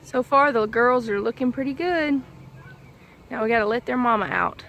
So far the girls are looking pretty good. Now we gotta let their mama out.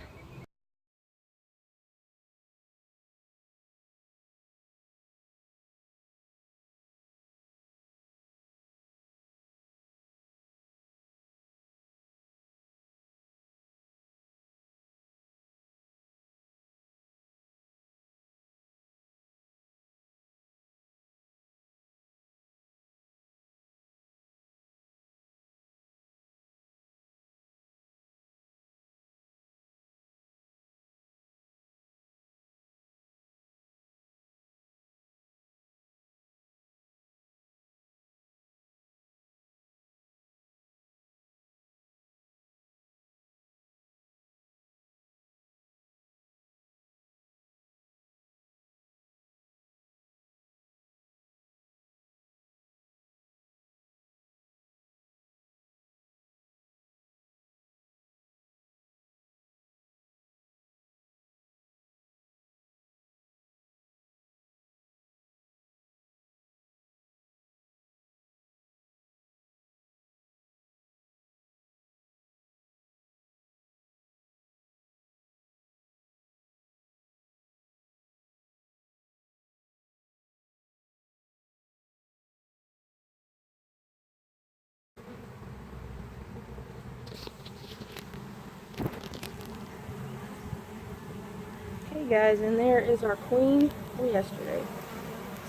Okay guys, and there is our queen from yesterday.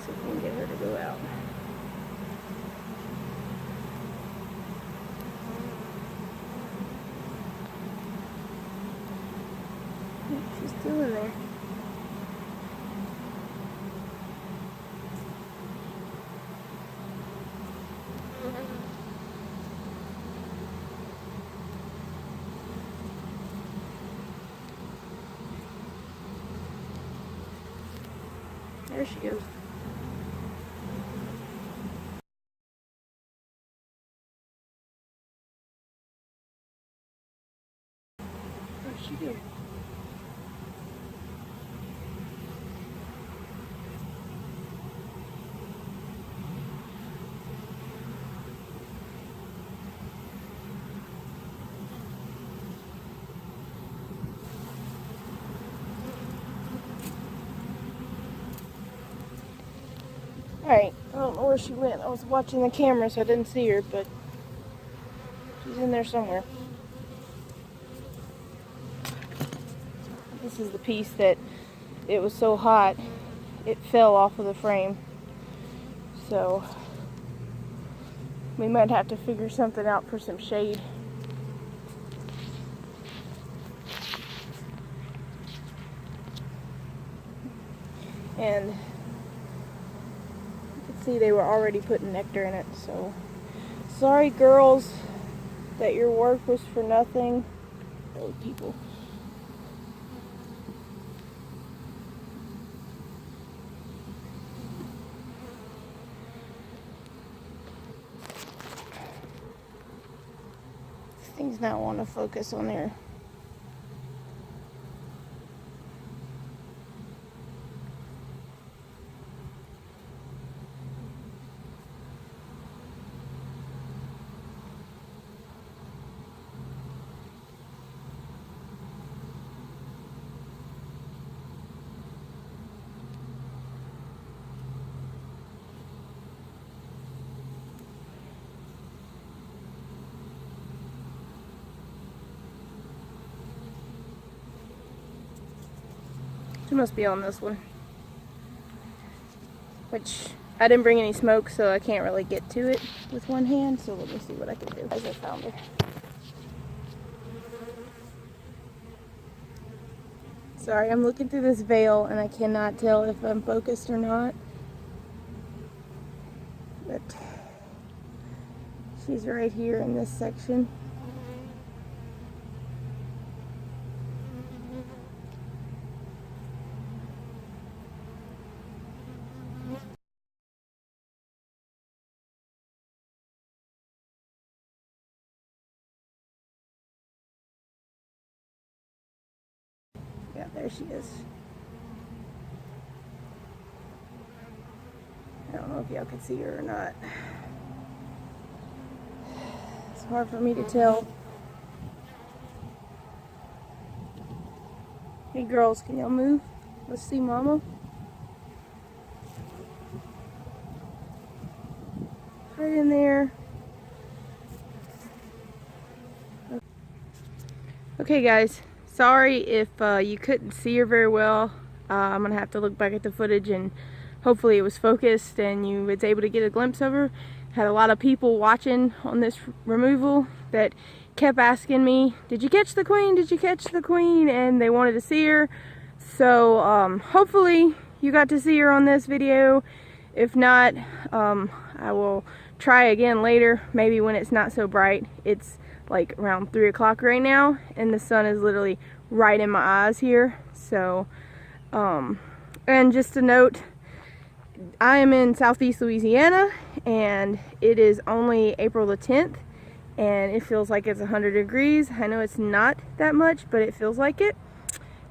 See if we can get her to go out. She's still in there. There she goes. Where'd she go? Alright, I don't know where she went. I was watching the camera so I didn't see her, but she's in there somewhere. This is the piece that it was so hot it fell off of the frame. So we might have to figure something out for some shade. And you can see they were already putting nectar in it, so sorry girls that your work was for nothing. Those people. This thing's not wanting to focus on there. She must be on this one. Which, I didn't bring any smoke, so I can't really get to it with one hand, so let me see what I can do as I found her. Sorry, I'm looking through this veil and I cannot tell if I'm focused or not. But she's right here in this section. Yeah, there she is. I don't know if y'all can see her or not. It's hard for me to tell. Hey girls, can y'all move? Let's see Mama. Right in there. Okay guys, sorry if you couldn't see her very well. I'm gonna have to look back at the footage and hopefully it was focused and you was able to get a glimpse of her. Had a lot of people watching on this removal that kept asking me, did you catch the queen? Did you catch the queen? And they wanted to see her. So hopefully you got to see her on this video. If not, I will try again later, maybe when it's not so bright. It's like around 3 o'clock right now and the sun is literally right in my eyes here. So and just a note, I am in Southeast Louisiana and it is only April the 10th and it feels like it's 100 degrees. I know it's not that much, but it feels like it.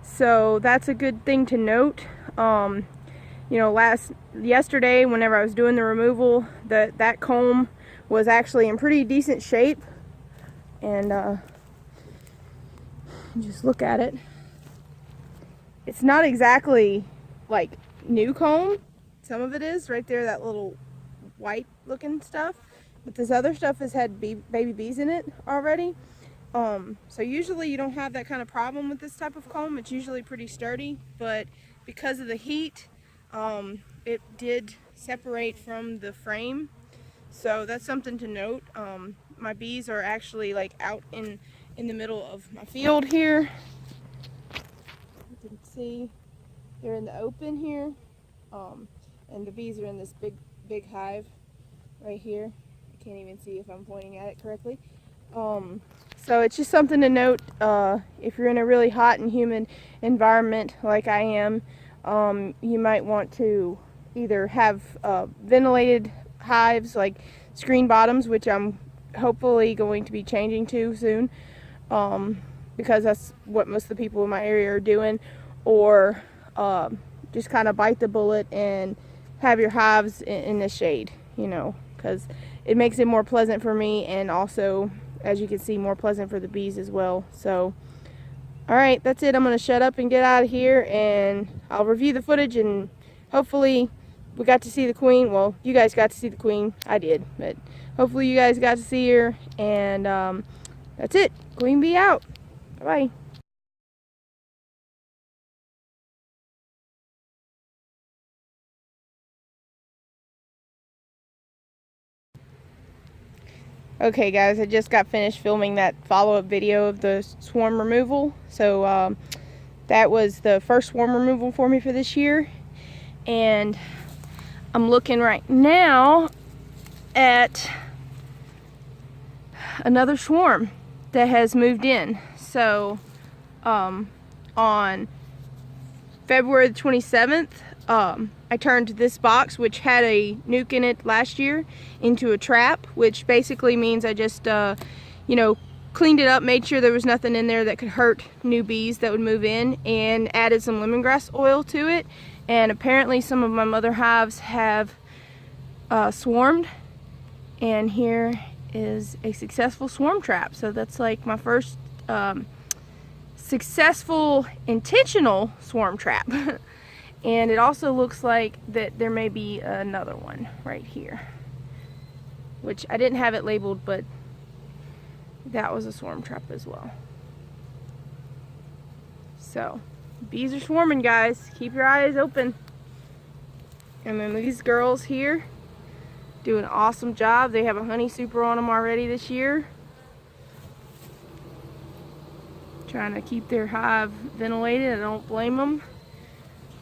So that's a good thing to note. You know, yesterday whenever I was doing the removal, that comb was actually in pretty decent shape. And just look at it. It's not exactly like new comb. Some of it is right there, that little white looking stuff, but this other stuff has had baby bees in it already. So usually you don't have that kind of problem with this type of comb. It's usually pretty sturdy, but because of the heat, it did separate from the frame. So that's something to note. My bees are actually like out in the middle of my field here. You can see they're in the open here. And the bees are in this big hive right here. I can't even see if I'm pointing at it correctly. So it's just something to note. If you're in a really hot and humid environment like I am, you might want to either have ventilated hives like screen bottoms, which I'm hopefully going to be changing to soon, because that's what most of the people in my area are doing, or just kind of bite the bullet and have your hives in the shade, you know, because it makes it more pleasant for me, and also, as you can see, more pleasant for the bees as well. So alright, that's it. I'm going to shut up and get out of here, and I'll review the footage, and hopefully we got to see the queen. Well, you guys got to see the queen. I did, but hopefully you guys got to see her, and that's it. Queen bee out. Bye-bye. Okay guys, I just got finished filming that follow-up video of the swarm removal. So that was the first swarm removal for me for this year, and I'm looking right now at another swarm that has moved in. So on February the 27th, I turned this box, which had a nuke in it last year, into a trap, which basically means I just, you know, cleaned it up, made sure there was nothing in there that could hurt new bees that would move in, and added some lemongrass oil to it. And apparently some of my mother hives have swarmed, and here is a successful swarm trap. So that's like my first successful intentional swarm trap. And it also looks like that there may be another one right here, which I didn't have it labeled, but that was a swarm trap as well. So bees are swarming, guys. Keep your eyes open. And then these girls here do an awesome job. They have a honey super on them already this year, trying to keep their hive ventilated. I don't blame them.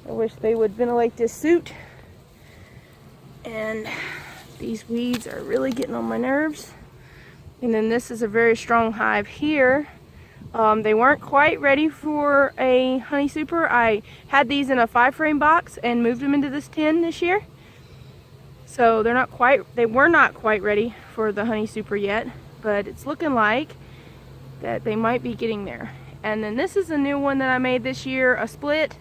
I wish they would ventilate this suit. And these weeds are really getting on my nerves. And then this is a very strong hive here. They weren't quite ready for a honey super. I had these in a 5-frame box and moved them into this tin this year. So they were not quite ready for the honey super yet, but it's looking like that they might be getting there. And then this is a new one that I made this year, a split.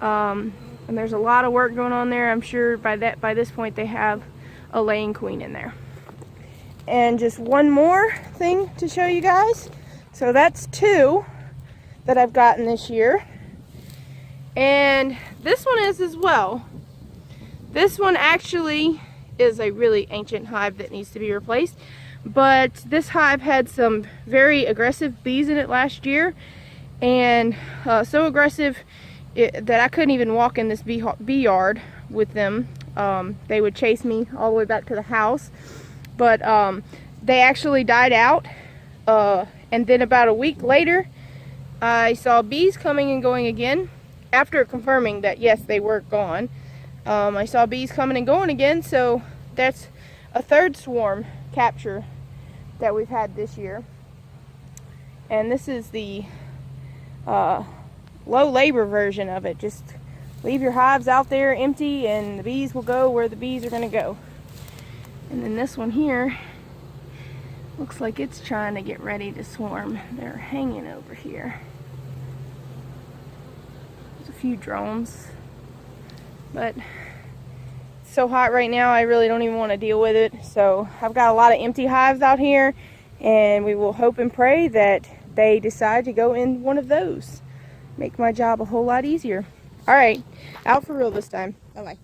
And there's a lot of work going on there. I'm sure by this point they have a laying queen in there. And just one more thing to show you guys. So that's 2 that I've gotten this year. And this one is as well. This one actually is a really ancient hive that needs to be replaced. But this hive had some very aggressive bees in it last year. And so aggressive that I couldn't even walk in this bee yard with them. They would chase me all the way back to the house. But they actually died out. And then about a week later, I saw bees coming and going again. After confirming that, yes, they were gone. I saw bees coming and going again. So that's a 3rd swarm capture that we've had this year. And this is the low labor version of it. Just leave your hives out there empty and the bees will go where the bees are going to go. And then this one here looks like it's trying to get ready to swarm. They're hanging over here. There's a few drones, but it's so hot right now I really don't even want to deal with it. So I've got a lot of empty hives out here, and we will hope and pray that they decide to go in one of those. Make my job a whole lot easier. Alright, out for real this time. Bye-bye.